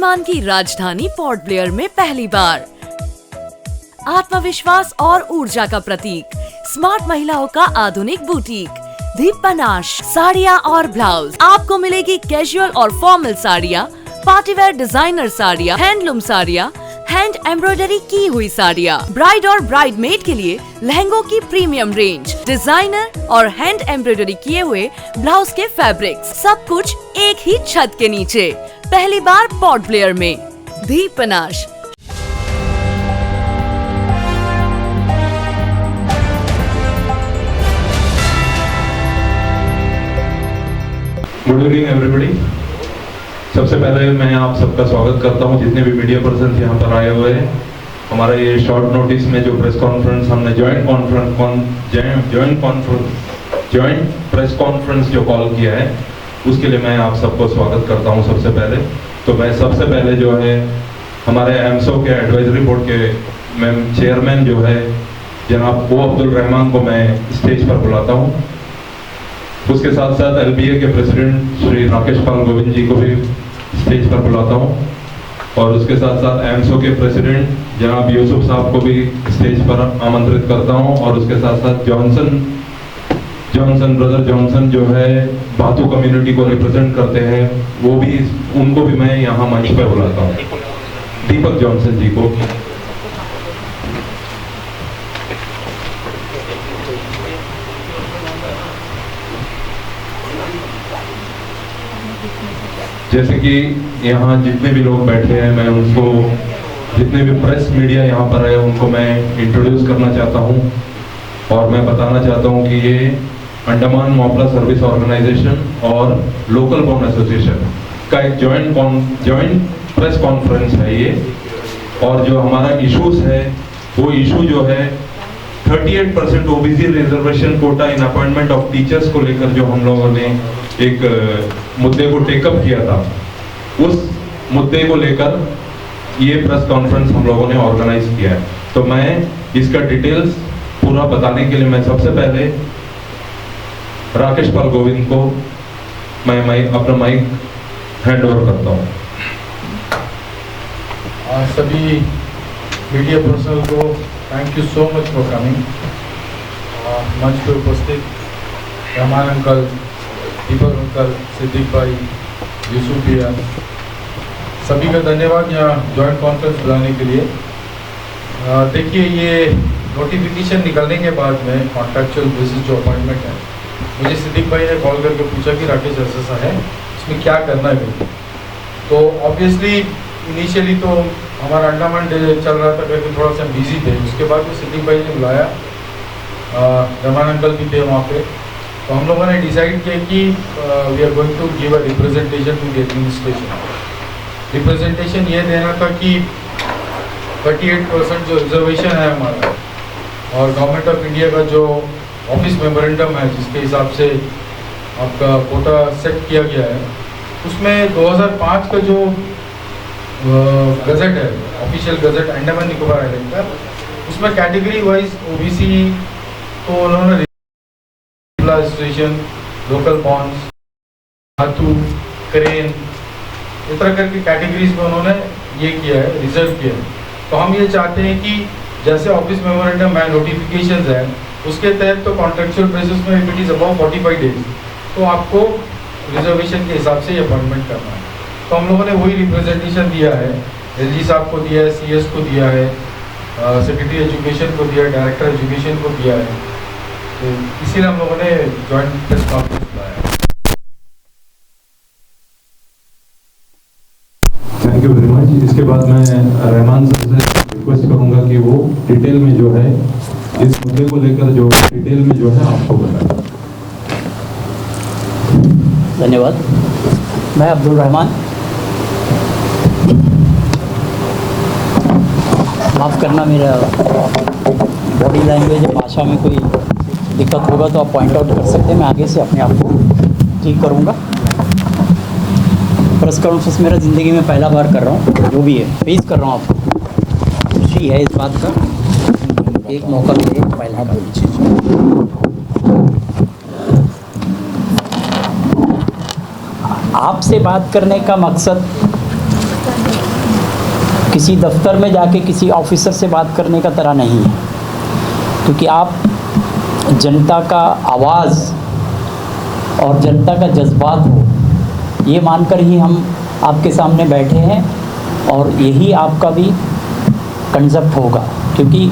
आसमान की राजधानी पोर्ट ब्लेयर में पहली बार आत्मविश्वास और ऊर्जा का प्रतीक, स्मार्ट महिलाओं का आधुनिक बुटीक दीप पनाश साड़ियाँ और ब्लाउज। आपको मिलेगी कैजुअल और फॉर्मल साड़ियाँ, पार्टीवेयर डिजाइनर साड़ियाँ, हैंडलूम साड़ियाँ, हैंड एम्ब्रॉयडरी की हुई साड़ियाँ, ब्राइड और ब्राइडमेड के लिए लहंगों की प्रीमियम रेंज, डिजाइनर और हैंड एम्ब्रॉयडरी किए हुए ब्लाउज के फैब्रिक्स, सब कुछ एक ही छत के नीचे। पहली बार पोर्ट ब्लेयर में Deep Panash. Good evening everybody. सबसे पहले मैं आप सबका स्वागत करता हूं, जितने भी मीडिया पर्सन यहाँ पर आए हुए हैं। हमारा ये शॉर्ट नोटिस में जो प्रेस कॉन्फ्रेंस हमने जॉइंट प्रेस कॉन्फ्रेंस जो कॉल किया है, उसके लिए मैं आप सबको स्वागत करता हूं। सबसे पहले तो मैं सबसे पहले जो है हमारे एमसो के एडवाइजरी बोर्ड के चेयरमैन जो है जनाब ओ अब्दुल रहमान को मैं स्टेज पर बुलाता हूँ। उसके साथ साथ एलबीए के प्रेसिडेंट श्री राकेश पाल गोविंद जी को भी स्टेज पर बुलाता हूँ, और उसके साथ साथ एमसो के प्रेसिडेंट जनाब यूसुफ साहब को भी स्टेज पर आमंत्रित करता हूँ, और उसके साथ साथ ब्रदर जॉनसन जो है बातू कम्युनिटी को रिप्रेजेंट करते हैं, वो भी उनको भी मैं यहाँ मंच पर बुलाता हूँ, दीपक जॉनसन जी को। जैसे कि यहाँ जितने भी लोग बैठे हैं, मैं उनको, जितने भी प्रेस मीडिया यहाँ पर है, उनको मैं इंट्रोड्यूस करना चाहता हूँ, और मैं बताना चाहता हूँ कि ये अंडमान मॉपला सर्विस ऑर्गेनाइजेशन और लोकल बॉन्ड एसोसिएशन का एक जॉइंट प्रेस कॉन्फ्रेंस है ये। और जो हमारा इश्यूज है, वो इशू जो है 38% OBC reservation quota in appointment of teachers को लेकर जो हम लोगों ने एक मुद्दे को टेकअप किया था, उस मुद्दे को लेकर ये प्रेस कॉन्फ्रेंस हम लोगों ने ऑर्गेनाइज किया है। तो मैं इसका डिटेल्स पूरा बताने के लिए मैं सबसे पहले राकेश पाल गोविंद को मैं अपना माइक हैंड ओवर करता हूँ। सभी मीडिया पर्सनल को thank you so much for coming. मंच पे उपस्थित रहमान अंकल, दीपक अंकल, सिद्दीक भाई, यूसुफ भैया, सभी का धन्यवाद यहाँ जॉइंट कॉन्फ्रेंस बुलाने के लिए। देखिए, ये नोटिफिकेशन निकलने के बाद में कॉन्ट्रैक्चुअल बेसिस जो अपॉइंटमेंट है, मुझे सिद्दीक भाई ने कॉल करके पूछा कि राकेश ऐसा है, इसमें क्या करना है। तो ऑब्वियसली इनिशियली तो हमारा अंडमान डे चल रहा था करके थोड़ा सा बिजी थे। उसके बाद में सिद्दीक भाई ने बुलाया, रहमान अंकल भी थे वहाँ पे। तो हम लोगों ने डिसाइड किया कि we are going to give a representation to the administration. Representation ये देना था कि 38% जो रिजर्वेशन है हमारा, और गवर्नमेंट ऑफ इंडिया का जो ऑफिस मेमोरेंडम है जिसके हिसाब से आपका कोटा सेट किया गया है, उसमें 2005 का जो गजट है, official gazette Andaman Nicobar island का, उसमें कैटेगरी वाइज ओबीसी को उन्होंने लोकल बॉन्ड्स, धातु, क्रेन, इस तरह करके कैटेगरीज में उन्होंने ये किया है, रिजर्व किया है। तो हम ये चाहते हैं कि जैसे ऑफिस मेमोरेंडम है, नोटिफिकेशंस है, उसके तहत तो कॉन्ट्रेक्चुअल बेसिस में इट इज अबाउट 45 डेज, तो आपको रिजर्वेशन के हिसाब से अपॉइंटमेंट करना है। तो हम लोगों ने वही रिप्रेजेंटेशन दिया है, एलजी साहब को दिया है, सीएस को दिया है, सेक्रेटरी एजुकेशन को दिया है, डायरेक्टर एजुकेशन को दिया है। तो इसीलिए हम लोगों ने जॉइंट प्रेस कॉन्फ्रेंस बुलाया। Thank you very much. इसके बाद मैं रहमान सर से रिक्वेस्ट करूंगा कि वो डिटेल में जो है इस मुद्दे को लेकर जो डिटेल में जो है आपको बताएं। धन्यवाद। मैं अब्दुल रहमान। माफ़ करना, मेरा बॉडी लैंग्वेज या भाषा में कोई दिक्कत होगा तो आप पॉइंट आउट कर सकते हैं, मैं आगे से अपने आप को ठीक करूँगा। प्रेस कॉन्फ्रेंस मेरा ज़िंदगी में पहला बार कर रहा हूँ, जो भी है फेस कर रहा हूँ। आपको खुशी है इस बात का, एक मौका मिले पहला बोली चीज़। आपसे बात करने का मकसद किसी दफ्तर में जाके किसी ऑफिसर से बात करने का तरह नहीं है, क्योंकि आप जनता का आवाज़ और जनता का जज्बात हो, ये मानकर ही हम आपके सामने बैठे हैं और यही आपका भी कंसेप्ट होगा। क्योंकि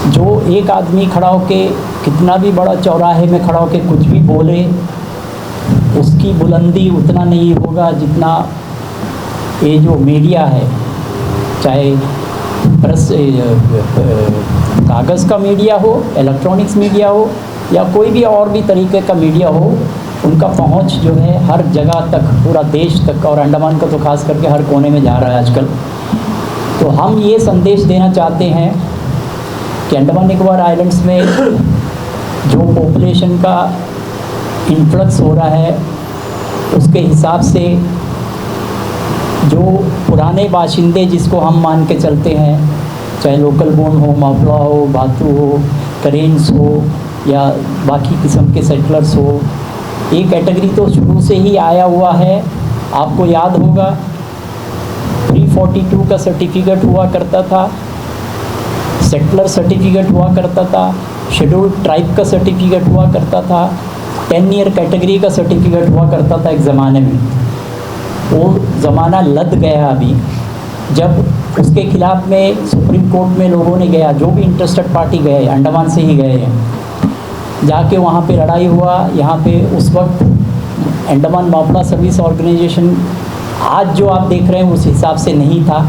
जो एक आदमी खड़ा होके कितना भी बड़ा चौराहे में खड़ा होके कुछ भी बोले, उसकी बुलंदी उतना नहीं होगा जितना ये जो मीडिया है, चाहे प्रेस कागज़ का मीडिया हो, इलेक्ट्रॉनिक्स मीडिया हो या कोई भी और भी तरीके का मीडिया हो, उनका पहुंच जो है हर जगह तक, पूरा देश तक, और अंडमान का तो खास करके हर कोने में जा रहा है आजकल। तो हम ये संदेश देना चाहते हैं कि अंडमान निकोबार आइलैंड्स में जो पॉपुलेशन का इन्फ्लक्स हो रहा है, उसके हिसाब से जो पुराने बाशिंदे जिसको हम मान के चलते हैं, चाहे लोकल बोन हो, मापला हो, बातू हो, करेंस हो या बाकी किस्म के सेटलर्स हो, ये कैटेगरी तो शुरू से ही आया हुआ है। आपको याद होगा 342 का सर्टिफिकेट हुआ करता था, सेटलर सर्टिफिकेट हुआ करता था, शेड्यूल्ड ट्राइब का सर्टिफिकेट हुआ करता था, 10 ईयर कैटेगरी का सर्टिफिकेट हुआ करता था एक ज़माने में। वो ज़माना लद गया अभी, जब उसके खिलाफ में सुप्रीम कोर्ट में लोगों ने गया, जो भी इंटरेस्टेड पार्टी गए, अंडमान से ही गए हैं, जाके वहाँ पे लड़ाई हुआ। यहाँ पे उस वक्त अंडमान मापला सर्विस ऑर्गेनाइजेशन आज जो आप देख रहे हैं उस हिसाब से नहीं था,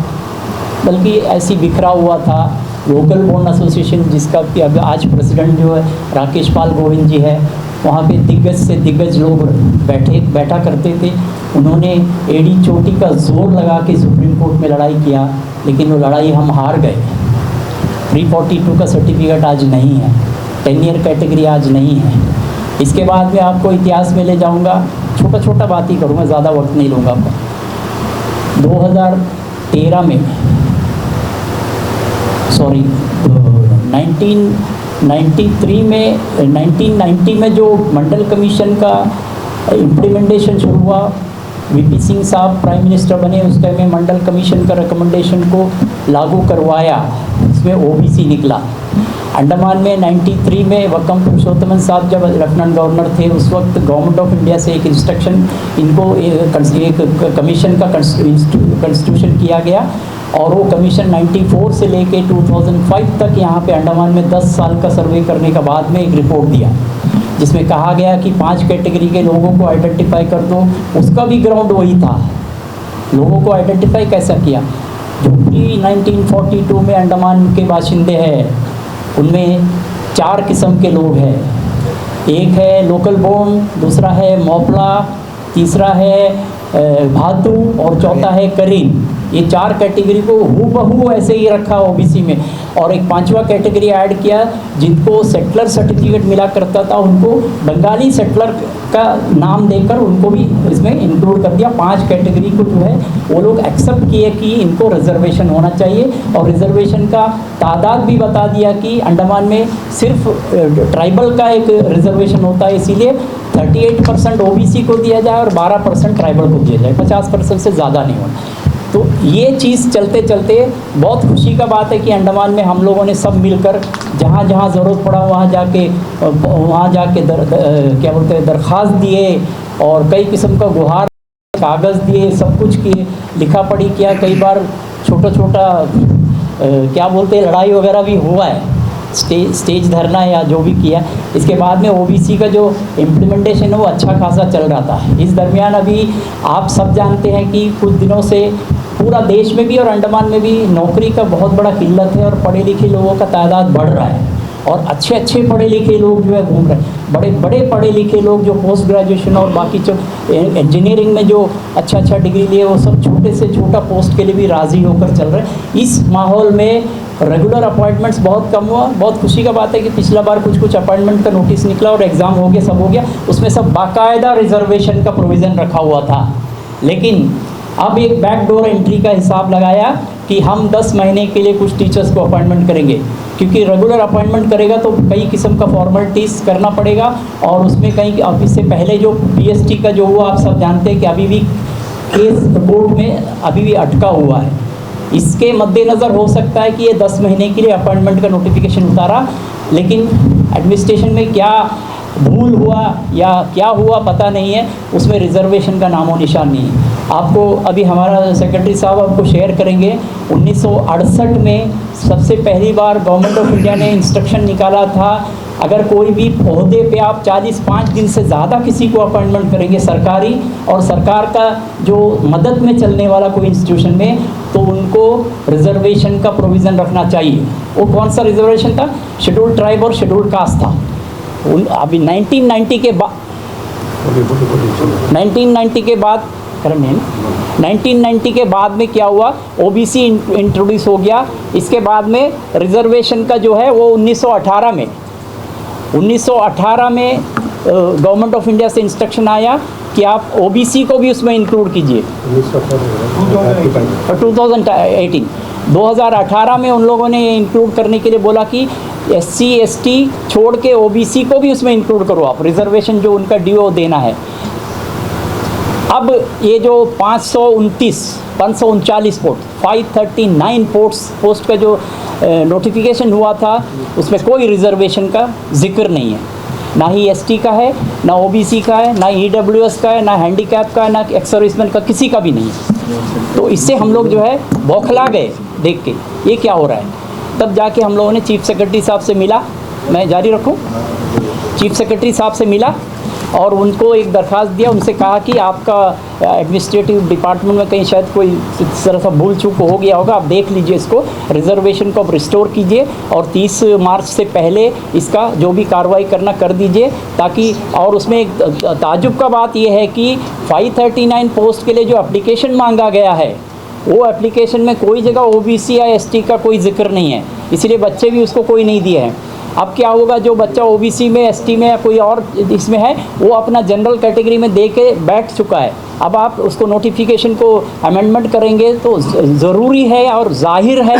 बल्कि ऐसी बिखरा हुआ था। लोकल बोन एसोसिएशन जिसका कि अब आज प्रेसिडेंट जो है राकेश पाल गोविंद जी है, वहाँ पे दिग्गज से दिग्गज लोग बैठा करते थे। उन्होंने एड़ी चोटी का जोर लगा के सुप्रीम कोर्ट में लड़ाई किया, लेकिन वो लड़ाई हम हार गए। 342 का सर्टिफिकेट आज नहीं है, 10 ईयर कैटेगरी आज नहीं है। इसके बाद में आपको इतिहास में ले जाऊंगा, छोटा छोटा बात ही करूँगा, ज़्यादा वक्त नहीं लूँगा आपका। 2013 में 1990 में जो मंडल कमीशन का इम्प्लीमेंटेशन शुरू हुआ, वीपी सिंह साहब प्राइम मिनिस्टर बने, उस टाइम में मंडल कमीशन का रिकमेंडेशन को लागू करवाया, इसमें ओबीसी निकला। अंडमान में 93 में वक्कम पुरुषोत्तमन साहब जब लेफ्टिनेंट गवर्नर थे, उस वक्त गवर्नमेंट ऑफ इंडिया से एक इंस्ट्रक्शन, इनको एक कमीशन का कॉन्स्टिट्यूशन किया गया, और वो कमीशन 94 से लेके 2005 तक यहाँ पे अंडमान में 10 साल का सर्वे करने के बाद में एक रिपोर्ट दिया, जिसमें कहा गया कि 5 कैटेगरी के लोगों को आइडेंटिफाई कर दो। उसका भी ग्राउंड वही था। लोगों को आइडेंटिफाई कैसा किया? जो प्री 1942 में अंडमान के बाशिंदे हैं, उनमें 4 किस्म के लोग हैं। एक है लोकल बोन, दूसरा है मोपला, तीसरा है भातू और चौथा है करीन। ये 4 कैटेगरी को हूबहू ऐसे ही रखा ओबीसी में, और एक 5वां कैटेगरी ऐड किया जिनको सेटलर सर्टिफिकेट मिला करता था, उनको बंगाली सेटलर का नाम देकर उनको भी इसमें इंक्लूड कर दिया। 5 कैटेगरी को जो है वो लोग एक्सेप्ट किए कि इनको रिजर्वेशन होना चाहिए, और रिजर्वेशन का तादाद भी बता दिया कि अंडमान में सिर्फ ट्राइबल का एक रिजर्वेशन होता है, इसीलिए 38% ओबीसी को दिया जाए और 12% ट्राइबल को दिया जाए, 50% से ज़्यादा नहीं होना। तो ये चीज़ चलते चलते बहुत खुशी का बात है कि अंडमान में हम लोगों ने सब मिलकर जहाँ जहाँ ज़रूरत पड़ा वहाँ जाके क्या बोलते हैं दरख्वास्त दिए, और कई किस्म का गुहार कागज़ दिए, सब कुछ किए, लिखा पढ़ी किया, कई बार छोटा छोटा क्या बोलते हैं लड़ाई वगैरह भी हुआ है, स्टेज धरना या जो भी किया। इसके बाद में ओबीसी का जो इम्प्लीमेंटेशन है वो अच्छा खासा चल रहा था। इस दरमियान अभी आप सब जानते हैं कि कुछ दिनों से पूरा देश में भी और अंडमान में भी नौकरी का बहुत बड़ा किल्लत है, और पढ़े लिखे लोगों का तादाद बढ़ रहा है, और अच्छे अच्छे पढ़े लिखे लोग जो है घूम रहे हैं। बड़े बड़े पढ़े लिखे लोग जो पोस्ट ग्रेजुएशन और बाकी जो इंजीनियरिंग में जो अच्छा डिग्री लिए, वो सब छोटे से छोटा पोस्ट के लिए भी राज़ी होकर चल रहे हैं। इस माहौल में रेगुलर अपॉइंटमेंट्स बहुत कम हुआ। बहुत खुशी का बात है कि पिछला बार कुछ अपॉइंटमेंट का नोटिस निकला और एग्ज़ाम हो गया, सब हो गया, उसमें सब बाकायदा रिजर्वेशन का प्रोविज़न रखा हुआ था। लेकिन अब एक बैकडोर एंट्री का हिसाब लगाया कि हम 10 महीने के लिए कुछ टीचर्स को अपॉइंटमेंट करेंगे, क्योंकि रेगुलर अपॉइंटमेंट करेगा तो कई किस्म का फॉर्मेलिटीज़ करना पड़ेगा, और उसमें कहीं ऑफिस से पहले जो पीएसटी का जो हुआ, आप सब जानते हैं कि अभी भी केस कोर्ट में अभी भी अटका हुआ है। इसके मद्देनज़र हो सकता है कि ये 10 महीने के लिए अपॉइंटमेंट का नोटिफिकेशन उतारा, लेकिन एडमिनिस्ट्रेशन में क्या भूल हुआ या क्या हुआ पता नहीं है, उसमें रिजर्वेशन का नामो निशान नहीं है। आपको अभी हमारा सेक्रेटरी साहब आपको शेयर करेंगे, 1968 में सबसे पहली बार गवर्नमेंट ऑफ इंडिया ने इंस्ट्रक्शन निकाला था, अगर कोई भी ओहदे पे आप 45 दिन से ज़्यादा किसी को अपॉइंटमेंट करेंगे सरकारी और सरकार का जो मदद में चलने वाला कोई इंस्टीट्यूशन में, तो उनको रिजर्वेशन का प्रोविज़न रखना चाहिए। वो कौन सा रिजर्वेशन था? शेड्यूल्ड ट्राइब और शेड्यूल्ड कास्ट था। अभी 1990 के बाद 1990 के बाद करंट है ना, 1990 के बाद में क्या हुआ, ओबीसी इंट्रोड्यूस हो गया। इसके बाद में रिजर्वेशन का जो है वो 1918 में गवर्नमेंट ऑफ इंडिया से इंस्ट्रक्शन आया कि आप ओबीसी को भी उसमें इंक्लूड कीजिए। 2018 में उन लोगों ने इंक्लूड करने के लिए बोला कि SC ST छोड़ के ओबीसी को भी उसमें इंक्लूड करो आप, रिजर्वेशन जो उनका ड्यू देना है। अब ये जो 539 पोस्ट का जो नोटिफिकेशन हुआ था, उसमें कोई रिजर्वेशन का जिक्र नहीं है, ना ही ST का है, ना OBC का है, ना EWS का है, ना हैंडीकैप का है, ना एक्स सर्विसमैन का, किसी का भी नहीं है। तो इससे हम लोग जो है बौखला गए देख के ये क्या हो रहा है। तब जाके हम लोगों ने चीफ सेक्रेटरी साहब से मिला, मैं जारी रखूं, चीफ सेक्रेटरी साहब से मिला और उनको एक दरख्वास्त दिया, उनसे कहा कि आपका एडमिनिस्ट्रेटिव डिपार्टमेंट में कहीं शायद कोई इस तरह सा भूल चूक हो गया होगा, आप देख लीजिए इसको, रिजर्वेशन को आप रिस्टोर कीजिए और 30 मार्च से पहले इसका जो भी कार्रवाई करना कर दीजिए, ताकि और उसमें एक ताजुब का बात यह है कि 539 पोस्ट के लिए जो एप्लीकेशन मांगा गया है, वो एप्लीकेशन में कोई जगह OBC या ST का कोई जिक्र नहीं है, इसलिए बच्चे भी उसको कोई नहीं दिए हैं। अब क्या होगा, जो बच्चा OBC में, ST में या कोई और इसमें है, वो अपना जनरल कैटेगरी में दे के बैठ चुका है। अब आप उसको नोटिफिकेशन को अमेंडमेंट करेंगे तो ज़रूरी है और जाहिर है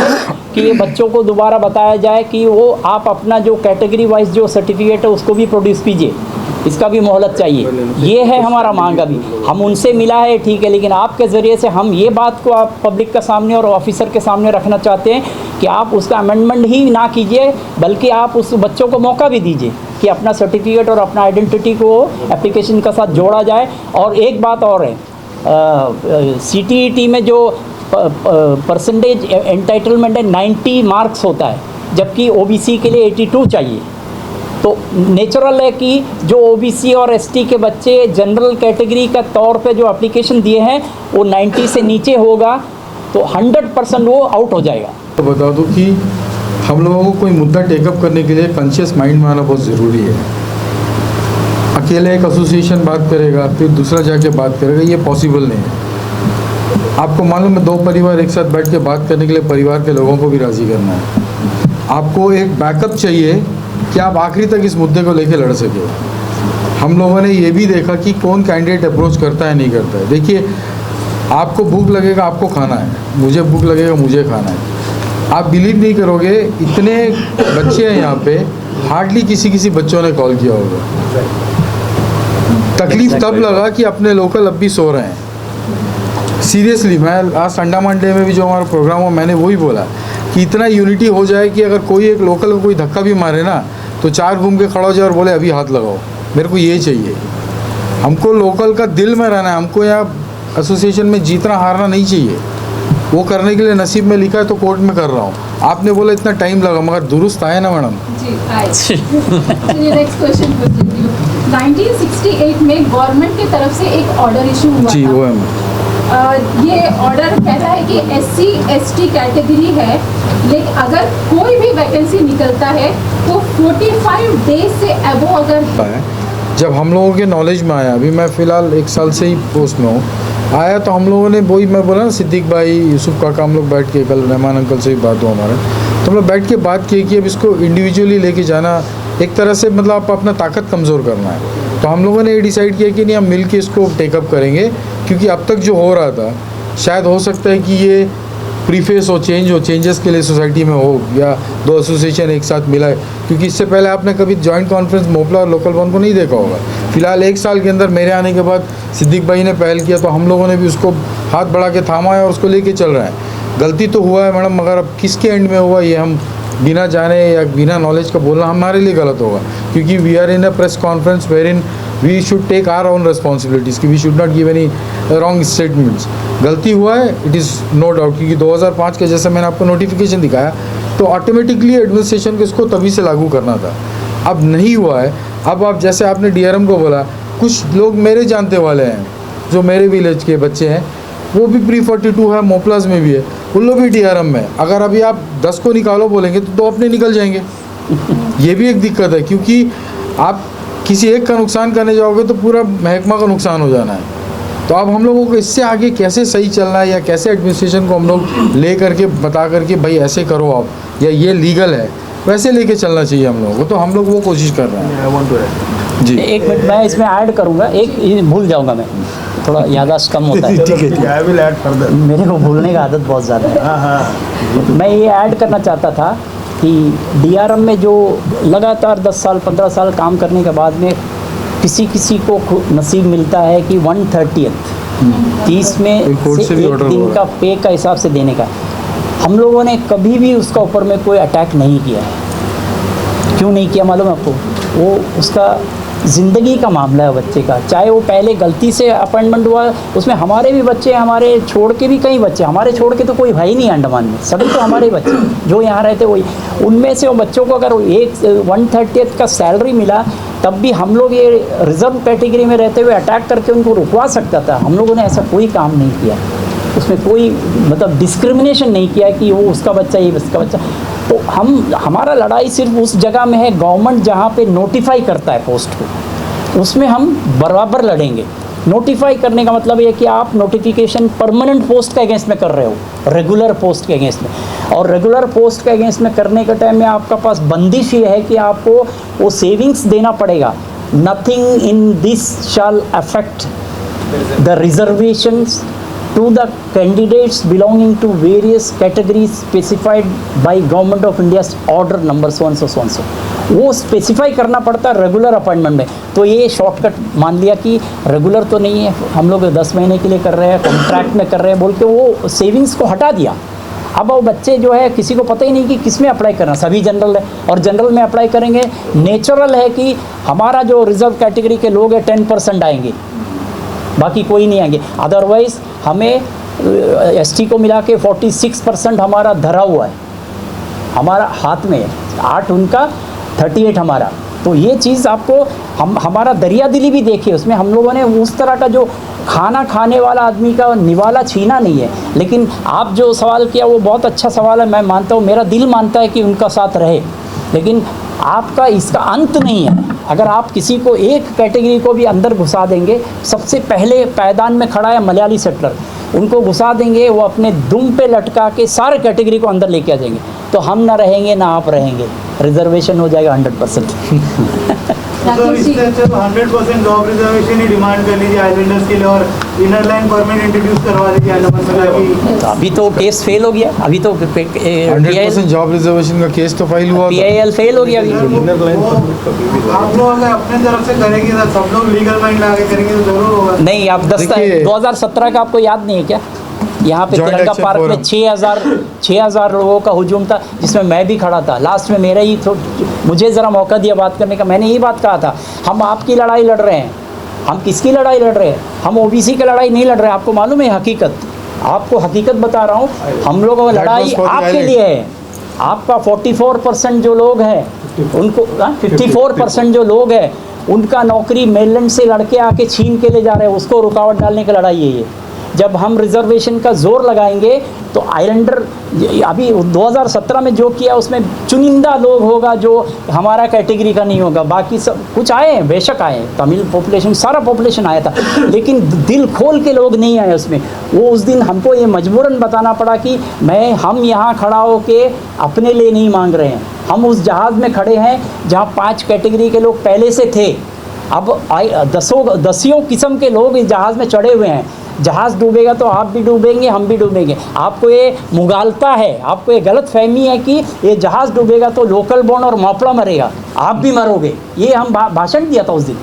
कि ये बच्चों को दोबारा बताया जाए कि वो आप अपना जो कैटेगरी वाइज जो सर्टिफिकेट है उसको भी प्रोड्यूस कीजिए, इसका भी मोहलत चाहिए। ये है हमारा मांग। अभी हम उनसे मिला है, ठीक है, लेकिन आपके ज़रिए से हम ये बात को आप पब्लिक के सामने और ऑफिसर के सामने रखना चाहते हैं कि आप उसका अमेंडमेंट ही ना कीजिए, बल्कि आप उस बच्चों को मौका भी दीजिए कि अपना सर्टिफिकेट और अपना आइडेंटिटी को एप्लीकेशन के साथ जोड़ा जाए। और एक बात और है, CTET में जो परसेंटेज एंटाइटलमेंट है 90 मार्क्स होता है, जबकि OBC के लिए 82 चाहिए। तो नेचुरल है कि जो OBC और ST के बच्चे जनरल कैटेगरी का तौर पे जो एप्लीकेशन दिए हैं वो 90 से नीचे होगा तो 100% वो आउट हो जाएगा। तो बता दूं कि हम लोगों को कोई मुद्दा टेकअप करने के लिए कॉन्शियस माइंड में आना बहुत ज़रूरी है। अकेले एक एसोसिएशन बात करेगा फिर दूसरा जाके बात करेगा, ये पॉसिबल नहीं है। आपको मालूम है, 2 परिवार एक साथ बैठ के बात करने के लिए परिवार के लोगों को भी राज़ी करना है। आपको एक बैकअप चाहिए कि आप आखिरी तक इस मुद्दे को लेकर लड़ सके। हम लोगों ने ये भी देखा कि कौन कैंडिडेट अप्रोच करता है, नहीं करता है। देखिए, आपको भूख लगेगा, आपको खाना है, मुझे भूख लगेगा, मुझे खाना है। आप बिलीव नहीं करोगे, इतने बच्चे हैं यहाँ पे, हार्डली किसी बच्चों ने कॉल किया होगा। तकलीफ तब लगा कि अपने लोकल अब भी सो रहे हैं। सीरियसली, मैं आज अंडमान डे में भी जो हमारा प्रोग्राम हो, मैंने वही बोला कि इतना यूनिटी हो जाए कि अगर कोई एक लोकल को कोई धक्का भी मारे ना, तो 4 घूम के खड़ा हो जाए और बोले अभी हाथ लगाओ। मेरे को ये चाहिए, हमको लोकल का दिल में रहना है, हमको यहाँ एसोसिएशन में जीतना हारना नहीं चाहिए। वो करने के लिए नसीब में लिखा है तो कोर्ट में कर रहा हूँ। आपने बोला इतना टाइम लगा, मगर दुरुस्त आए ना मैडम। जी, नेक्स्ट क्वेश्चन 1968 में गवर्नमेंट की तरफ से एक ऑर्डर इशू हुआ जी, था। वो है। ये ऑर्डर कहता है कि SC ST कैटेगरी है, लेकिन अगर कोई भी वैकेंसी निकलता है तो 45 डेज से अबो अगर जब हम लोगों के नॉलेज में आया, अभी मैं फ़िलहाल 1 साल से ही पोस्ट में हूँ, आया तो हम लोगों ने वही मैं बोला ना, सिद्दीक भाई, यूसुफ काका, हम लोग बैठ के, कल रहमान अंकल से भी बात हुआ हमारे, तो हम लोग बैठ के बात की कि अब इसको इंडिविजुअली लेके जाना एक तरह से, मतलब आप अपना ताकत कमज़ोर करना है। तो हम लोगों ने ये डिसाइड किया कि नहीं, हम मिल के इसको टेकअप करेंगे, क्योंकि अब तक जो हो रहा था, शायद हो सकता है कि ये प्रीफेस हो, चेंजेस के लिए सोसाइटी में हो, या 2 एसोसिएशन एक साथ मिलाए, क्योंकि इससे पहले आपने कभी जॉइंट कॉन्फ्रेंस मोपला और लोकल वन को नहीं देखा होगा। फिलहाल 1 साल के अंदर मेरे आने के बाद सिद्दीक भाई ने पहल किया, तो हम लोगों ने भी उसको हाथ बढ़ा के थामा है और उसको लेके चल रहा है। गलती तो हुआ है मैडम, मगर अब किसके एंड में हुआ ये हम बिना जाने या बिना नॉलेज का बोलना हमारे लिए गलत होगा, क्योंकि we are in a press conference wherein we should take our own responsibilities कि we should not give any wrong statements. गलती हुआ है, इट इज़ नो डाउट, क्योंकि 2005 के जैसे मैंने आपको नोटिफिकेशन दिखाया तो ऑटोमेटिकली एडमिनिस्ट्रेशन को इसको तभी से लागू करना था। अब नहीं हुआ है। अब आप जैसे आपने डीआरएम को बोला, कुछ लोग मेरे जानते वाले हैं जो मेरे विलेज के बच्चे हैं, वो भी प्री 42 है, मोपलास में भी है, उन लोग भी डीआरएम में। अगर अभी आप 10 को निकालो बोलेंगे तो 2 अपने निकल जाएंगे। ये भी एक दिक्कत है, क्योंकि आप किसी एक का नुकसान करने जाओगे तो पूरा महकमा का नुकसान हो जाना है। तो अब हम लोगों को इससे आगे कैसे सही चलना है, या कैसे एडमिनिस्ट्रेशन को हम लोग ले करके बता करके भाई ऐसे करो आप, या ये लीगल है, वैसे लेके चलना चाहिए हम लोगों को। तो हम लोग वो कोशिश कर रहे हैं। जी एक मिनट मैं इसमें ऐड करूँगा, एक भूल जाऊँगा मैं, थोड़ा याददाश्त कम होता है। ठीक है, आई विल ऐड फर्दर। मेरे को भूलने का आदत बहुत ज़्यादा है। हाँ। मैं ये ऐड करना चाहता था कि डीआरएम में जो लगातार 10 साल 15 साल काम करने के बाद में किसी किसी को नसीब मिलता है कि 1/30 में से एक दिन का पे का हिसाब से देने का। हम लोगों ने कभी भी उसका ऊपर में कोई अटैक नहीं किया। क्यों नहीं किया मालूम है आपको? वो उसका ज़िंदगी का मामला है बच्चे का, चाहे वो पहले गलती से अपॉइंटमेंट हुआ, उसमें हमारे भी बच्चे, हमारे छोड़ के भी कई बच्चे, हमारे छोड़ के तो कोई भाई नहीं अंडमान में, सभी तो हमारे बच्चे जो यहाँ रहते वही। उनमें से वो बच्चों को अगर 1/30 का सैलरी मिला तब भी हम लोग ये रिजर्व कैटेगरी में रहते हुए अटैक करके उनको रुकवा सकता था। हम लोगों ने ऐसा कोई काम नहीं किया, उसमें कोई मतलब डिस्क्रिमिनेशन नहीं किया कि वो उसका बच्चा ये उसका बच्चा। तो हमारा लड़ाई सिर्फ उस जगह में है, गवर्नमेंट जहाँ पे नोटिफाई करता है पोस्ट को, उसमें हम बराबर लड़ेंगे। नोटिफाई करने का मतलब ये कि आप नोटिफिकेशन परमानेंट पोस्ट के अगेंस्ट में कर रहे हो, रेगुलर पोस्ट के अगेंस्ट में, और रेगुलर पोस्ट के अगेंस्ट में करने के टाइम में आपका पास बंदिश ये है कि आपको वो सेविंग्स देना पड़ेगा। Nothing in this shell affect the reservations to the candidates belonging to various categories specified by Government of India's order number so and so so and so। वो स्पेसिफाई करना पड़ता है रेगुलर अपॉइंटमेंट में। तो ये shortcut मान लिया कि रेगुलर तो नहीं है, हम लोग 10 महीने के लिए कर रहे हैं, कॉन्ट्रैक्ट में कर रहे हैं बोल के वो सेविंग्स को हटा दिया। अब वो बच्चे जो है किसी को पता ही नहीं कि किस में अप्लाई करना, सभी जनरल है और जनरल में अप्लाई करेंगे। नेचुरल है कि हमारा जो रिजर्व कैटेगरी के लोग हैं 10% आएंगे, बाकी कोई नहीं आएंगे। अदरवाइज़ हमें एसटी को मिला के 46% हमारा धरा हुआ है, हमारा हाथ में है, 8 उनका 38 हमारा। तो ये चीज़ आपको हमारा दरिया दिली भी देखिए, उसमें हम लोगों ने उस तरह का जो खाना खाने वाला आदमी का निवाला छीना नहीं है। लेकिन आप जो सवाल किया वो बहुत अच्छा सवाल है, मैं मानता हूँ, मेरा दिल मानता है कि उनका साथ रहे, लेकिन आपका इसका अंत नहीं है। अगर आप किसी को एक कैटेगरी को भी अंदर घुसा देंगे, सबसे पहले पायदान में खड़ा है मलयाली सेटलर, उनको घुसा देंगे, वो अपने दुम पे लटका के सारे कैटेगरी को अंदर लेके आ जाएंगे, तो हम ना रहेंगे ना आप रहेंगे, रिजर्वेशन हो जाएगा 100%। तो इससे अच्छा तो 100% जॉब रिजर्वेशन ही डिमांड कर लीजिए आइलैंडर्स के लिए, और इनर लाइन परमिट इंट्रोड्यूस करवा लीजिए अंडमान में। तो अभी तो केस फेल हो गया, अभी तो 100% जॉब रिजर्वेशन का केस तो फाइल हुआ, PIL फेल हो गया अभी। आप लोग अगर अपने तरफ से करेंगे तो सब लोग लीगल माइंड लगा के करेंगे तो जरूर होगा। नहीं, आप 2017 का आपको याद नहीं है क्या? यहाँ पे तिरंगा पार्क में 6,000 लोगों का हुजूम था, जिसमें मैं भी खड़ा था। लास्ट में मेरा ही मुझे ज़रा मौका दिया बात करने का, मैंने ये बात कहा था, हम आपकी लड़ाई लड़ रहे हैं। हम किसकी लड़ाई लड़ रहे हैं? हम OBC की लड़ाई नहीं लड़ रहे हैं। आपको मालूम है हकीकत, आपको हकीकत बता रहा हूँ, हम लोगों की लड़ाई आपके लिए है। आपका 44% जो लोग हैं उनको 54% जो लोग हैं उनका नौकरी मेलैंड से लड़के आके छीन के ले जा रहे हैं, उसको रुकावट डालने की लड़ाई है ये। जब हम रिजर्वेशन का जोर लगाएंगे तो आइलैंडर अभी 2017 में जो किया उसमें चुनिंदा लोग होगा जो हमारा कैटेगरी का नहीं होगा, बाकी सब कुछ आए हैं, बेशक आए हैं, तमिल पॉपुलेशन सारा पॉपुलेशन आया था, लेकिन दिल खोल के लोग नहीं आए उसमें। वो उस दिन हमको ये मजबूरन बताना पड़ा कि हम यहाँ खड़ा होके अपने लिए नहीं मांग रहे हैं, हम उस जहाज़ में खड़े हैं जहाँ 5 कैटेगरी के लोग पहले से थे, अब दसियों किस्म के लोग इस जहाज़ में चढ़े हुए हैं। जहाज़ डूबेगा तो आप भी डूबेंगे, हम भी डूबेंगे। आपको ये मुगालता है, आपको ये गलत फहमी है कि ये जहाज़ डूबेगा तो लोकल बॉर्न और मापड़ा मरेगा, आप भी मरोगे। ये हम भाषण दिया था उस दिन।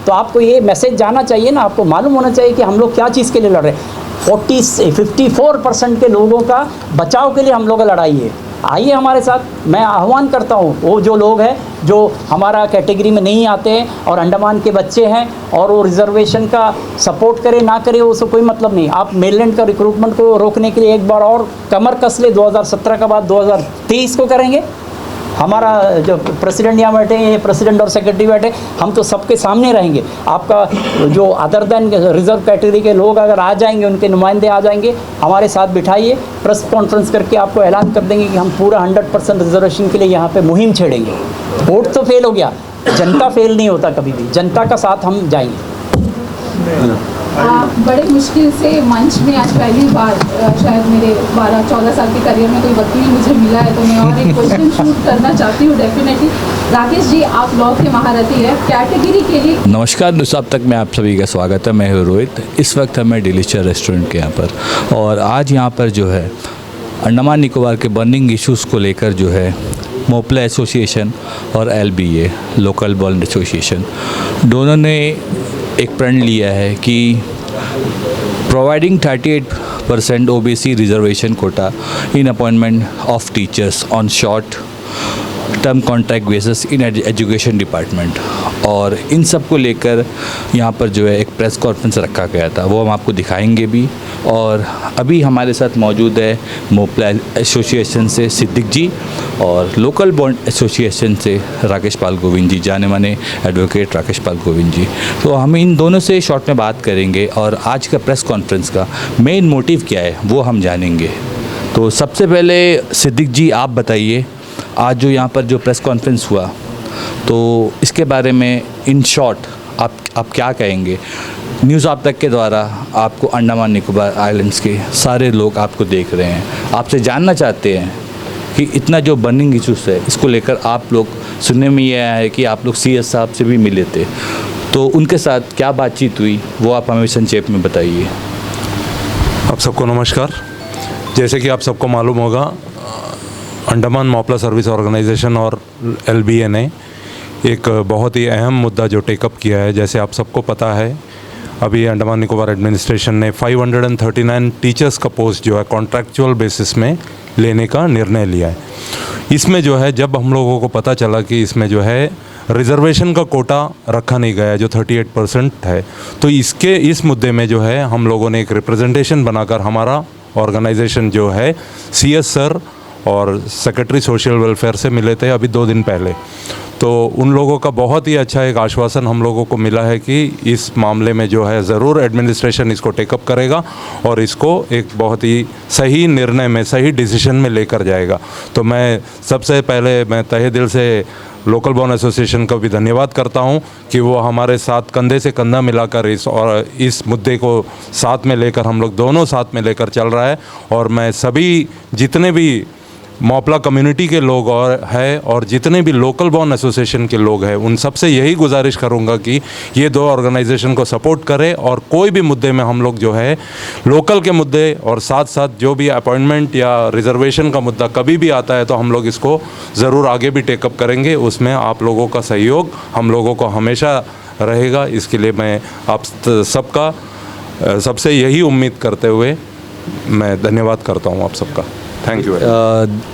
तो आपको ये मैसेज जाना चाहिए ना, आपको मालूम होना चाहिए कि हम लोग क्या चीज़ के लिए लड़ रहे हैं। 54% के लोगों का बचाव के लिए हम लोग लड़ाई है। आइए हमारे साथ, मैं आह्वान करता हूँ वो जो लोग हैं जो हमारा कैटेगरी में नहीं आते हैं और अंडमान के बच्चे हैं और वो रिजर्वेशन का सपोर्ट करे ना करे उससे कोई मतलब नहीं। आप मेनलैंड का रिक्रूटमेंट को रोकने के लिए एक बार और कमर कस ले, 2017 के बाद 2023 को करेंगे। हमारा जो प्रेसिडेंट यहाँ बैठे हैं, प्रेसिडेंट और सेक्रेटरी बैठे, हम तो सबके सामने रहेंगे। आपका जो अदर देन रिजर्व कैटेगरी के लोग अगर आ जाएंगे, उनके नुमाइंदे आ जाएंगे, हमारे साथ बिठाइए, प्रेस कॉन्फ्रेंस करके आपको ऐलान कर देंगे कि हम पूरा 100% रिजर्वेशन के लिए यहाँ पे मुहिम छेड़ेंगे। वोट तो फेल हो गया, जनता फेल नहीं होता कभी भी, जनता का साथ हम जाएंगे। बड़े मुश्किल से मंच में आज पहली बार शायद मेरे 12-14 साल के करियर में कोई वकील मुझे मिला है, तो मैं और एक क्वेश्चन शूट करना चाहती हूँ डेफिनेटली। राकेश जी, आप लॉ के महारथी हैं, कैटेगरी के लिए। नमस्कार दोस्तों, अब तक मैं आप सभी का स्वागत है। मैं हूँ रोहित। इस वक्त मैं डिलीशियस रेस्टोरेंट के यहाँ पर, और आज यहाँ पर जो है अंडमान निकोबार के बर्निंग इश्यूज़ को लेकर जो है मोपला एसोसिएशन और LBA लोकल बॉन्ड एसोसिएशन दोनों ने एक प्रण लिया है कि providing 38% OBC reservation quota in appointment of teachers on short term contract basis in education department, और इन सब को लेकर यहाँ पर जो है एक प्रेस कॉन्फ्रेंस रखा गया था, वो हम आपको दिखाएंगे भी। और अभी हमारे साथ मौजूद है मोपला एसोसिएशन से सिद्दीक जी और लोकल बॉन्ड एसोसिएशन से राकेश पाल गोविंद जी, जाने माने एडवोकेट राकेश पाल गोविंद जी। तो हम इन दोनों से शॉर्ट में बात करेंगे और आज का प्रेस कॉन्फ्रेंस का मेन मोटिव क्या है वो हम जानेंगे। तो सबसे पहले सिद्दीक जी, आप बताइए, आज जो यहाँ पर जो प्रेस कॉन्फ्रेंस हुआ, तो इसके बारे में इन शॉर्ट आप क्या कहेंगे? न्यूज़ आप तक के द्वारा आपको अंडमान निकोबार आइलैंड्स के सारे लोग आपको देख रहे हैं, आपसे जानना चाहते हैं कि इतना जो बर्निंग इशूज़ है इसको लेकर आप लोग, सुनने में ये आया है कि आप लोग CS साहब से भी मिले थे, तो उनके साथ क्या बातचीत हुई वो आप हमें संक्षेप में बताइए। आप सबको नमस्कार। जैसे कि आप सबको मालूम होगा, अंडमान मोपला सर्विस ऑर्गेनाइजेशन और LBA ने एक बहुत ही अहम मुद्दा जो टेकअप किया है। जैसे आप सबको पता है, अभी अंडमान निकोबार एडमिनिस्ट्रेशन ने 539 टीचर्स का पोस्ट जो है कॉन्ट्रैक्चुअल बेसिस में लेने का निर्णय लिया है। इसमें जो है, जब हम लोगों को पता चला कि इसमें जो है रिजर्वेशन का कोटा रखा नहीं गया है जो 38% है, तो इस मुद्दे में जो है हम लोगों ने एक रिप्रेजेंटेशन बनाकर, हमारा ऑर्गेनाइजेशन जो है CS सर और सेक्रेटरी सोशल वेलफेयर से मिले थे अभी 2 दिन पहले। तो उन लोगों का बहुत ही अच्छा एक आश्वासन हम लोगों को मिला है कि इस मामले में जो है ज़रूर एडमिनिस्ट्रेशन इसको टेकअप करेगा और इसको एक बहुत ही सही निर्णय में, सही डिसीजन में लेकर जाएगा। तो मैं सबसे पहले मैं तहे दिल से लोकल बॉन्ड एसोसिएशन का भी धन्यवाद करता हूं कि वो हमारे साथ कंधे से कंधा मिलाकर इस मुद्दे को साथ में लेकर, हम लोग दोनों साथ में लेकर चल रहा है। और मैं सभी जितने भी मोपला कम्युनिटी के लोग और जितने भी लोकल बॉन्ड एसोसिएशन के लोग हैं, उन सबसे यही गुजारिश करूंगा कि ये 2 ऑर्गेनाइजेशन को सपोर्ट करें और कोई भी मुद्दे में हम लोग जो है लोकल के मुद्दे और साथ साथ जो भी अपॉइंटमेंट या रिजर्वेशन का मुद्दा कभी भी आता है तो हम लोग इसको ज़रूर आगे भी टेकअप करेंगे। उसमें आप लोगों का सहयोग हम लोगों को हमेशा रहेगा। इसके लिए मैं आप सबका सबसे यही उम्मीद करते हुए मैं धन्यवाद करता हूँ आप सबका। Thank you.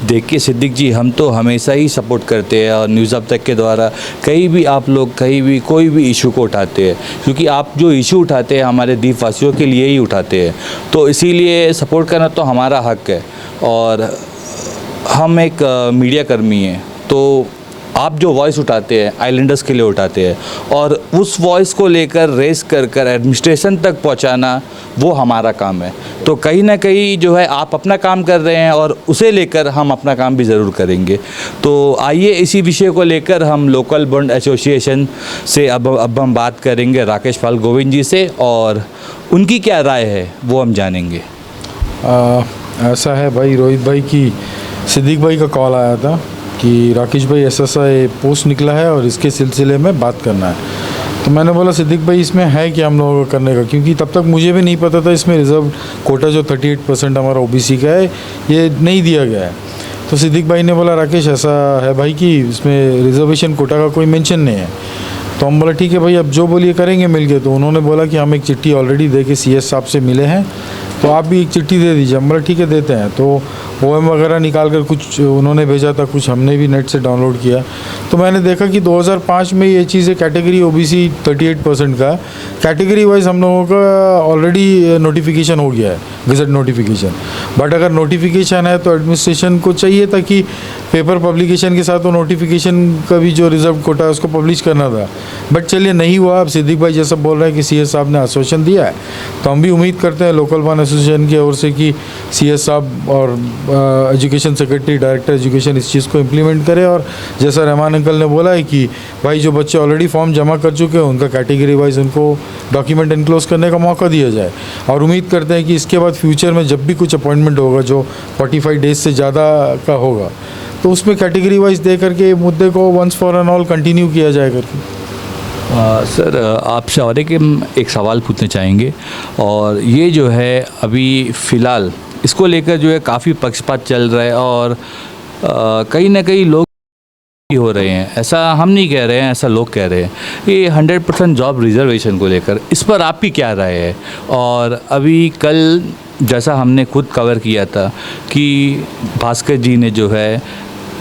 देखिए सिद्दीक जी, हम तो हमेशा ही सपोर्ट करते हैं और न्यूज़ अब तक के द्वारा कहीं भी आप लोग कहीं भी कोई भी इशू को उठाते हैं, क्योंकि आप जो इशू उठाते हैं हमारे द्वीपवासियों के लिए ही उठाते हैं, तो इसीलिए सपोर्ट करना तो हमारा हक है। और हम एक मीडिया कर्मी हैं, तो आप जो वॉइस उठाते हैं आइलैंडर्स के लिए उठाते हैं, और उस वॉइस को लेकर रेस कर एडमिनिस्ट्रेशन तक पहुंचाना वो हमारा काम है। तो कहीं ना कहीं जो है आप अपना काम कर रहे हैं और उसे लेकर हम अपना काम भी ज़रूर करेंगे। तो आइए इसी विषय को लेकर हम लोकल बॉन्ड एसोसिएशन से अब हम बात करेंगे राकेश पाल गोविंद जी से, और उनकी क्या राय है वो हम जानेंगे। ऐसा है भाई रोहित भाई कि सिद्दीक भाई का कॉल आया था कि राकेश भाई ऐसा पोस्ट निकला है और इसके सिलसिले में बात करना है। तो मैंने बोला सिद्दीक भाई इसमें है क्या हम लोगों को करने का, क्योंकि तब तक मुझे भी नहीं पता था इसमें रिज़र्व कोटा जो 38% हमारा OBC का है ये नहीं दिया गया है। तो सिद्दीक भाई ने बोला राकेश ऐसा है भाई कि इसमें रिजर्वेशन कोटा का कोई मेंशन नहीं है। तो हम बोला ठीक है भाई, अब जो बोलिए करेंगे मिल के। तो उन्होंने बोला कि हम एक चिट्ठी ऑलरेडी दे के CS साहब से मिले हैं, तो आप भी एक चिट्ठी दे दीजिए। हम बोला ठीक है देते हैं। तो OM वगैरह निकाल कर कुछ उन्होंने भेजा था, कुछ हमने भी नेट से डाउनलोड किया। तो मैंने देखा कि 2005 में ये चीज़ है, कैटेगरी OBC 38% का कैटेगरी वाइज हम लोगों का ऑलरेडी नोटिफिकेशन हो गया है, गजट नोटिफिकेशन। बट अगर नोटिफिकेशन है तो एडमिनिस्ट्रेशन को चाहिए था कि पेपर पब्लिकेशन के साथ वो नोटिफिकेशन का भी जो रिजर्व कोटा है उसको पब्लिश करना था। बट चलिए नहीं हुआ। अब सिद्दीक भाई जैसा बोल रहे हैं कि CS साहब ने आश्वासन दिया है, तो हम भी उम्मीद करते हैं लोकल बार एसोसिएशन की ओर से कि CS साहब और एजुकेशन सेक्रेटरी, डायरेक्टर एजुकेशन इस चीज़ को इम्प्लीमेंट करे। और जैसा रहमान अंकल ने बोला है कि भाई जो बच्चे ऑलरेडी फॉर्म जमा कर चुके हैं उनका कैटेगरी वाइज उनको डॉक्यूमेंट इनक्लोज करने का मौका दिया जाए। और उम्मीद करते हैं कि इसके बाद फ्यूचर में जब भी कुछ अपॉइंटमेंट होगा जो 45 डेज से ज़्यादा का होगा, तो उसमें कैटेगरी वाइज दे करके मुद्दे को once for and all continue किया जाए करके। सर आपसे और एक सवाल पूछना चाहेंगे, और ये जो है अभी फ़िलहाल इसको लेकर जो है काफ़ी पक्षपात चल रहा है और कहीं ना कहीं लोग हो रहे हैं, ऐसा हम नहीं कह रहे हैं, ऐसा लोग कह रहे हैं, ये 100% जॉब रिजर्वेशन को लेकर इस पर आपकी क्या राय है? और अभी कल जैसा हमने खुद कवर किया था कि भास्कर जी ने जो है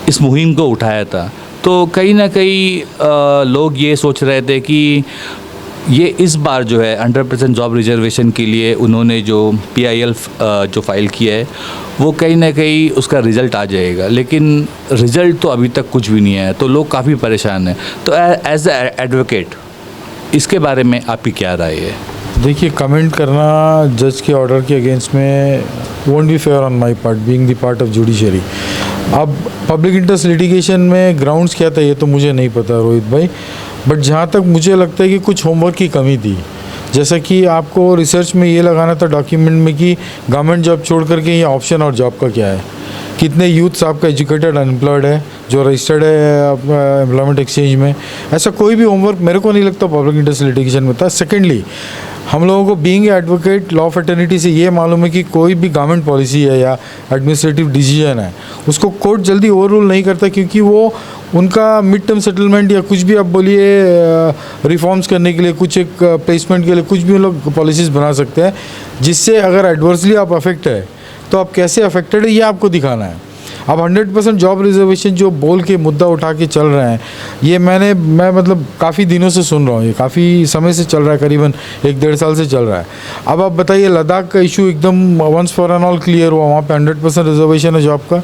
इस मुहिम को उठाया था, तो कहीं ना कहीं लोग ये सोच रहे थे कि ये इस बार जो है 100% जॉब रिजर्वेशन के लिए उन्होंने जो PIL जो फाइल किया है वो कहीं ना कहीं उसका रिज़ल्ट आ जाएगा, लेकिन रिज़ल्ट तो अभी तक कुछ भी नहीं आया, तो लोग काफ़ी परेशान हैं। तो एज एडवोकेट इसके बारे में आपकी क्या राय है? देखिए, कमेंट करना जज के ऑर्डर के अगेंस्ट में won't be fair on my part, being the part of judiciary. अब पब्लिक इंटरेस्ट लिटिगेशन में ग्राउंड्स क्या था ये तो मुझे नहीं पता रोहित भाई, बट जहाँ तक मुझे लगता है कि कुछ होमवर्क की कमी थी। जैसा कि आपको रिसर्च में ये लगाना था डॉक्यूमेंट में कि गवर्नमेंट जॉब छोड़ करके ये ऑप्शन और जॉब का क्या है, कितने यूथ्स आपका एजुकेटेड अनएम्प्लॉयड है जो रजिस्टर्ड है एम्प्लॉयमेंट एक्सचेंज में। ऐसा कोई भी होमवर्क मेरे को नहीं लगता पब्लिक इंटरेस्ट लिटिगेशन में था। सेकेंडली, हम लोगों को बीइंग एडवोकेट लॉ फैटर्निटी से ये मालूम है कि कोई भी गवर्नमेंट पॉलिसी है या एडमिनिस्ट्रेटिव डिसीजन है उसको कोर्ट जल्दी ओवर रूल नहीं करता, क्योंकि वो उनका मिड टर्म सेटलमेंट या कुछ भी आप बोलिए रिफॉर्म्स करने के लिए, कुछ एक प्लेसमेंट के लिए कुछ भी लोग पॉलिसीज़ बना सकते हैं, जिससे अगर एडवर्सली आप अफेक्ट है तो आप कैसे अफेक्टेड है ये आपको दिखाना है। अब 100% जॉब रिजर्वेशन जो बोल के मुद्दा उठा के चल रहे हैं, ये मैं मतलब काफ़ी दिनों से सुन रहा हूँ, ये काफ़ी समय से चल रहा है, करीबन 1-1.5 साल से चल रहा है। अब आप बताइए, लद्दाख का इशू एकदम once for and all clear हुआ, वहाँ पे 100% रिजर्वेशन है जॉब का,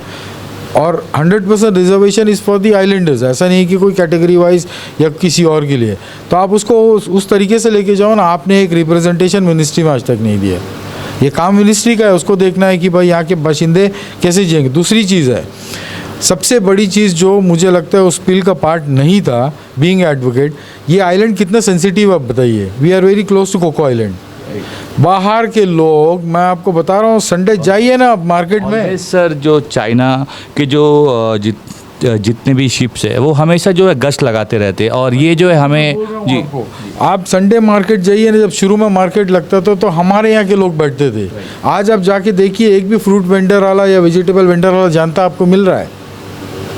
और 100% reservation is for the Islanders. ऐसा नहीं है कि कोई कैटेगरी वाइज या किसी और के लिए। तो आप उसको उस तरीके से लेके जाओ ना। आपने एक रिप्रेजेंटेशन मिनिस्ट्री में आज तक नहीं दिया, ये काम मिनिस्ट्री का है, उसको देखना है कि भाई यहाँ के बाशिंदे कैसे जिएंगे। दूसरी चीज़ है, सबसे बड़ी चीज़ जो मुझे लगता है उस बिल का पार्ट नहीं था बीइंग एडवोकेट, ये आइलैंड कितना सेंसिटिव आप बताइए। We are very close to Coco island. बाहर के लोग, मैं आपको बता रहा हूँ, संडे जाइए ना आप मार्केट में। सर, जो चाइना के जो जितने भी शिप्स है वो हमेशा जो है गश्त लगाते रहते हैं, और ये जो है हमें जी, आप संडे मार्केट जाइए ना, जब शुरू में मार्केट लगता था तो हमारे यहाँ के लोग बैठते थे। आज आप जाके देखिए, एक भी फ्रूट वेंडर वाला या वेजिटेबल वेंडर वाला जानता आपको मिल रहा है।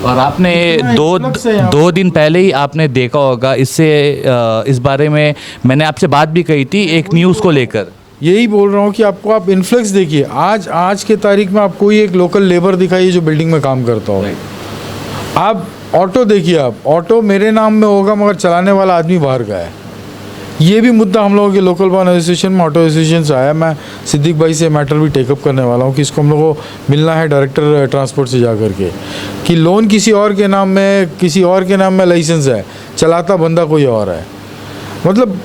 और आपने दो दिन पहले ही आपने देखा होगा, इस बारे में मैंने आपसे बात भी कही थी एक न्यूज़ को लेकर। यही बोल रहा हूँ कि आपको आप इन्फ्लुएंस देखिए। आज के तारीख में आप कोई एक लोकल लेबर दिखाइए जो बिल्डिंग में काम करता हो। आप ऑटो देखिए, आप ऑटो मेरे नाम में होगा मगर चलाने वाला आदमी बाहर का है। ये भी मुद्दा हम लोगों के लोकल बार एसोसिएशन में, ऑटो एसोसिएशन से आया। मैं सिद्दीक भाई से मैटर भी टेकअप करने वाला हूँ कि इसको हम लोगों को मिलना है डायरेक्टर ट्रांसपोर्ट से जा करके, कि लोन किसी और के नाम में, किसी और के नाम में लाइसेंस है, चलाता बंदा कोई और है। मतलब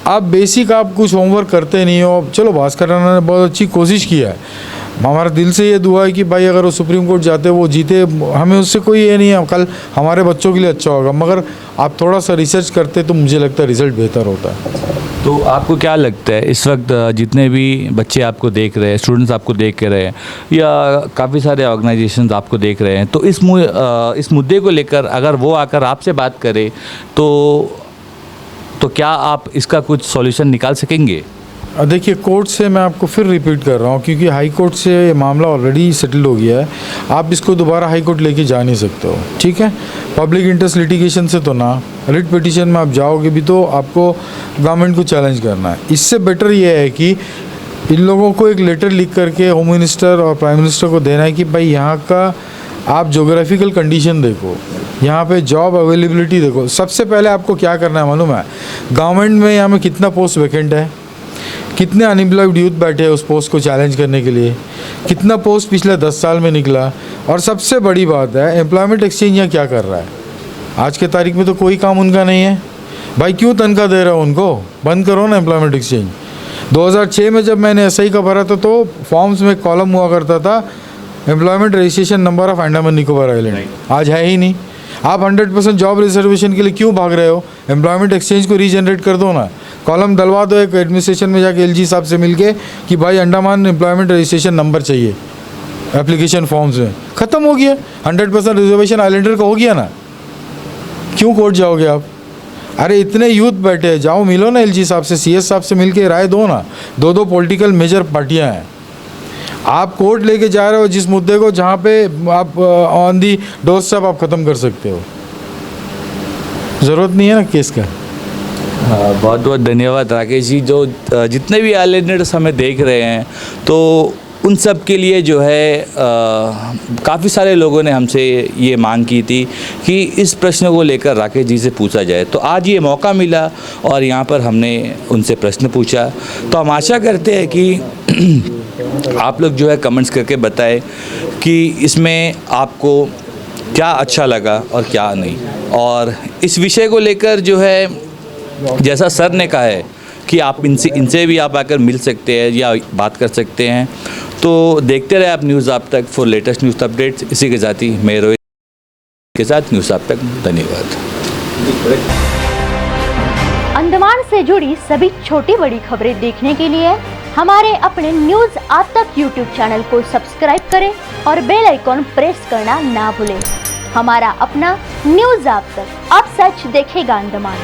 आप बेसिक आप कुछ होमवर्क करते नहीं हो। चलो, भास्कर राणा ने बहुत अच्छी कोशिश किया है। हमारा दिल से ये दुआ है कि भाई अगर वो सुप्रीम कोर्ट जाते, वो जीते, हमें उससे कोई ये नहीं है, कल हमारे बच्चों के लिए अच्छा होगा। मगर आप थोड़ा सा रिसर्च करते तो मुझे लगता है रिज़ल्ट बेहतर होता है। तो आपको क्या लगता है इस वक्त जितने भी बच्चे आपको देख रहे हैं, स्टूडेंट्स आपको देख रहे हैं, या काफ़ी सारे ऑर्गेनाइजेशंस आपको देख रहे हैं, तो इस मुद्दे को लेकर अगर वो आकर आपसे बात करें तो क्या आप इसका कुछ सॉल्यूशन निकाल सकेंगे? देखिए, कोर्ट से मैं आपको फिर रिपीट कर रहा हूँ, क्योंकि हाई कोर्ट से ये मामला ऑलरेडी सेटल हो गया है। आप इसको दोबारा हाई कोर्ट लेके जा नहीं सकते हो, ठीक है। पब्लिक इंटरेस्ट लिटिगेशन से तो ना, रिट पिटीशन में आप जाओगे भी तो आपको गवर्नमेंट को चैलेंज करना है। इससे बेटर ये है कि इन लोगों को एक लेटर लिख करके होम मिनिस्टर और प्राइम मिनिस्टर को देना है कि भाई यहाँ का आप जोग्राफिकल कंडीशन देखो, यहाँ पे जॉब अवेलेबिलिटी देखो। सबसे पहले आपको क्या करना है मालूम है? गवर्नमेंट में यहाँ में कितना पोस्ट वैकेंट है, कितने अनएम्प्लॉयड यूथ बैठे हैं उस पोस्ट को चैलेंज करने के लिए, कितना पोस्ट पिछले 10 साल में निकला, और सबसे बड़ी बात है एम्प्लॉयमेंट एक्सचेंज यहाँ क्या कर रहा है। आज के तारीख में तो कोई काम उनका नहीं है भाई, क्यों तनख्वाह दे रहे हो उनको? बंद करो ना एम्प्लॉयमेंट एक्सचेंज। 2006 में जब मैंने SI का भरा था तो फॉर्म्स में कॉलम हुआ करता था employment registration number of Andaman Nicobar island, आज है ही नहीं। आप 100% जॉब रिजर्वेशन के लिए क्यों भाग रहे हो? एम्प्लॉयमेंट एक्सचेंज को रीजनरेट कर दो ना, कॉलम डलवा दो एक एडमिनिस्ट्रेशन में जाके LG साहब से मिलके कि भाई अंडमान एम्प्लॉयमेंट रजिस्ट्रेशन नंबर चाहिए एप्लीकेशन फॉर्म्स में, ख़त्म हो गया। 100% रिजर्वेशन आइलैंडर का हो गया ना, क्यों कोर्ट जाओगे आप? अरे इतने यूथ बैठे हैं, जाओ मिलो ना LG साहब से, CS साहब से मिल के राय दो ना। दो पॉलिटिकल मेजर पार्टियां हैं, आप कोर्ट लेके जा रहे हो जिस मुद्दे को जहाँ पे आप ऑन दी डोर स्टेप आप ख़त्म कर सकते हो। ज़रूरत नहीं है ना केस का। बहुत बहुत धन्यवाद राकेश जी। जो जितने भी आइलैंडर्स हमें देख रहे हैं तो उन सब के लिए जो है काफ़ी सारे लोगों ने हमसे ये मांग की थी कि इस प्रश्न को लेकर राकेश जी से पूछा जाए, तो आज ये मौका मिला और यहाँ पर हमने उनसे प्रश्न पूछा। तो हम आशा करते हैं कि आप लोग जो है कमेंट्स करके बताएं कि इसमें आपको क्या अच्छा लगा और क्या नहीं। और इस विषय को लेकर जो है जैसा सर ने कहा है कि आप इनसे भी आप आकर मिल सकते हैं या बात कर सकते हैं। तो देखते रहे आप न्यूज़ आप तक फॉर लेटेस्ट न्यूज़ अपडेट्स। इसी के साथ ही मैं रोहित के साथ न्यूज़ आप तक। धन्यवाद। अंडमान से जुड़ी सभी छोटी बड़ी खबरें देखने के लिए हमारे अपने न्यूज़ आप तक यूट्यूब चैनल को सब्सक्राइब करें और बेल आइकॉन प्रेस करना ना भूलें। हमारा अपना न्यूज़ आप तक, अब सच देखेगा अंडमान।